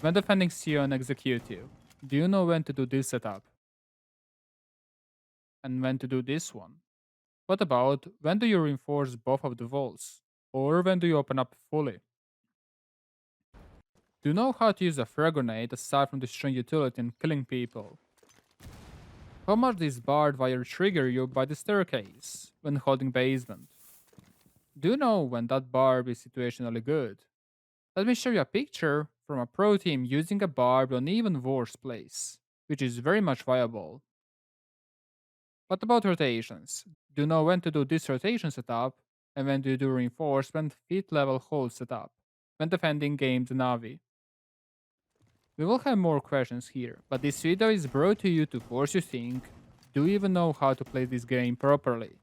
When defending Sion execute you, do you know when to do this setup and when to do this one? What about when do you reinforce both of the walls? Or when do you open up fully? Do you know how to use a frag grenade aside from destroying utility and killing people? How much does barbed wire trigger you by the staircase when holding basement? Do you know when that barb is situationally good? Let me show you a picture from a pro team using a barb on even worse place, which is very much viable. What about rotations? Do you know when to do this rotation setup and when do you do reinforcement feet level hold setup when defending games Navi? We will have more questions here, but this video is brought to you to force you think, do you even know how to play this game properly?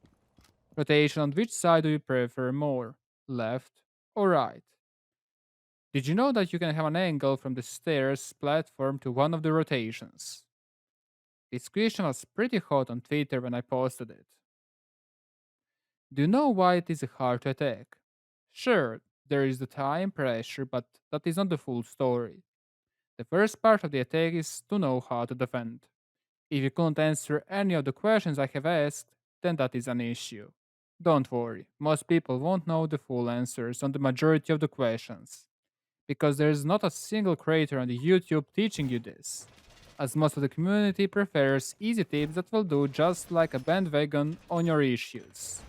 Rotation on which side do you prefer more, left or right? Did you know that you can have an angle from the stairs platform to one of the rotations? This question was pretty hot on Twitter when I posted it. Do you know why it is hard to attack? Sure, there is the time pressure, but that is not the full story. The first part of the attack is to know how to defend. If you couldn't answer any of the questions I have asked, then that is an issue. Don't worry, most people won't know the full answers on the majority of the questions, because there is not a single creator on the YouTube teaching you this, as most of the community prefers easy tips that will do just like a bandwagon on your issues.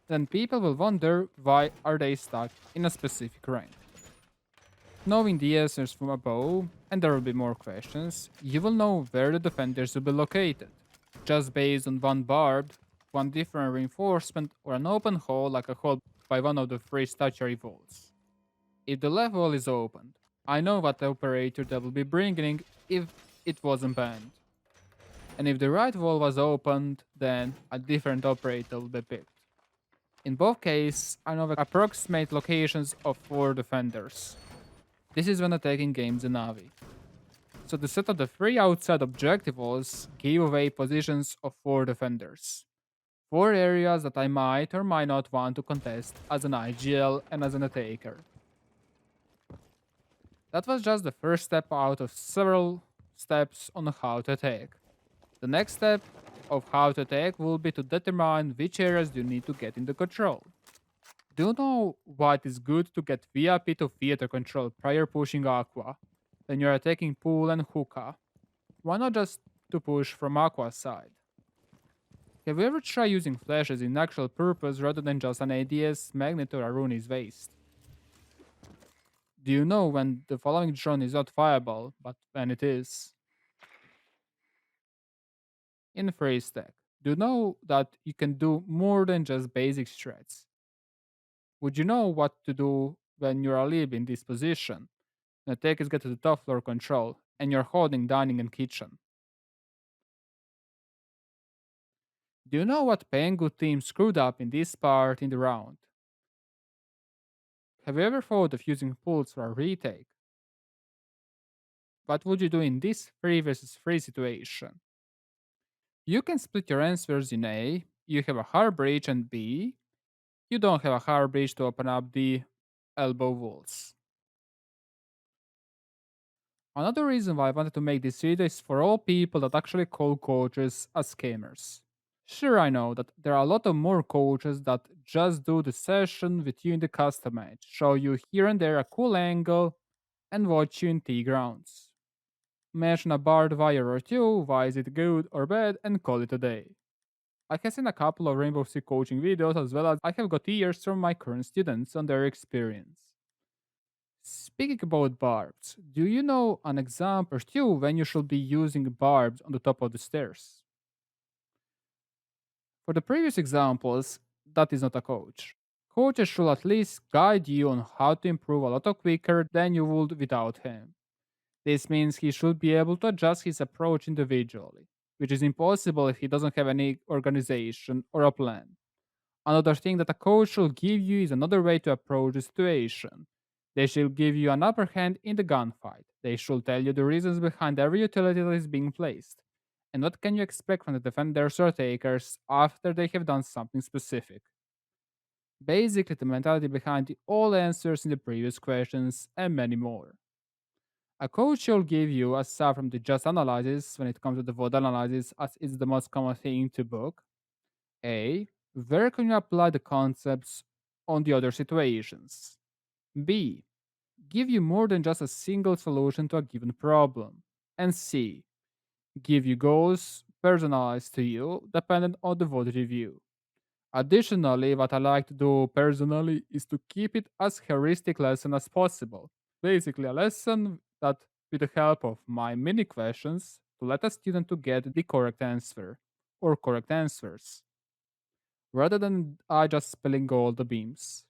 Then people will wonder why are they stuck in a specific rank. Knowing the answers from above, and there will be more questions, you will know where the defenders will be located, just based on one barbed, one different reinforcement, or an open hole like a hole by one of the three statuary walls. If the left wall is opened, I know what operator they will be bringing if it wasn't banned. And if the right wall was opened, then a different operator will be picked. In both cases, I know the approximate locations of four defenders. This is when attacking games in Navi. So to set up the three outside objective walls, give away positions of four defenders. Four areas that I might or might not want to contest as an IGL and as an attacker. That was just the first step out of several steps on how to attack. The next step of how to attack will be to determine which areas you need to get into control. Do you know why it is good to get VIP to theater control prior pushing Aqua when you're attacking Pool and Hookah? Why not just to push from Aqua's side? Have you ever tried using flashes in actual purpose rather than just an ADS, Magnet, or a Rooney's waste? Do you know when the following drone is not viable, but when it is? In Phrase Tech, do you know that you can do more than just basic strats? Would you know what to do when you're a lib in this position? The attackers get to the top floor control, and you're holding dining and kitchen. Do you know what Pengu team screwed up in this part in the round? Have you ever thought of using pulls for a retake? What would you do in this 3 versus 3 situation? You can split your answers in A, you have a hard breach, and B, you don't have a hard breach to open up the elbow walls. Another reason why I wanted to make this video is for all people that actually call coaches as scammers. Sure, I know that there are a lot of more coaches that just do the session with you in the custom match, show you here and there a cool angle, and watch you in T grounds. Mention a barbed wire or two, why is it good or bad, and call it a day. I have seen a couple of Rainbow Six coaching videos as well as I have got ears from my current students on their experience. Speaking about barbs, do you know an example or two when you should be using barbs on the top of the stairs? For the previous examples, that is not a coach. Coaches should at least guide you on how to improve a lot quicker than you would without him. This means he should be able to adjust his approach individually, which is impossible if he doesn't have any organization or a plan. Another thing that a coach should give you is another way to approach the situation. They should give you an upper hand in the gunfight. They should tell you the reasons behind every utility that is being placed. And what can you expect from the defenders or takers after they have done something specific? Basically, the mentality behind all answers in the previous questions and many more. A coach will give you, aside from the just analysis, when it comes to the VOD analysis, as it's the most common thing to book. A. Where can you apply the concepts on the other situations? B. Give you more than just a single solution to a given problem. And C. Give you goals personalized to you, dependent on the VOD review. Additionally, what I like to do personally is to keep it as heuristic lesson as possible. Basically, a lesson that, with the help of my mini questions, to let a student to get the correct answer or correct answers, rather than I just spilling all the beams.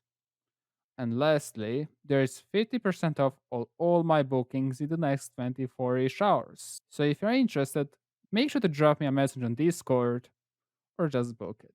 And lastly, there is 50% off all my bookings in the next 24-ish hours. So if you're interested, make sure to drop me a message on Discord or just book it.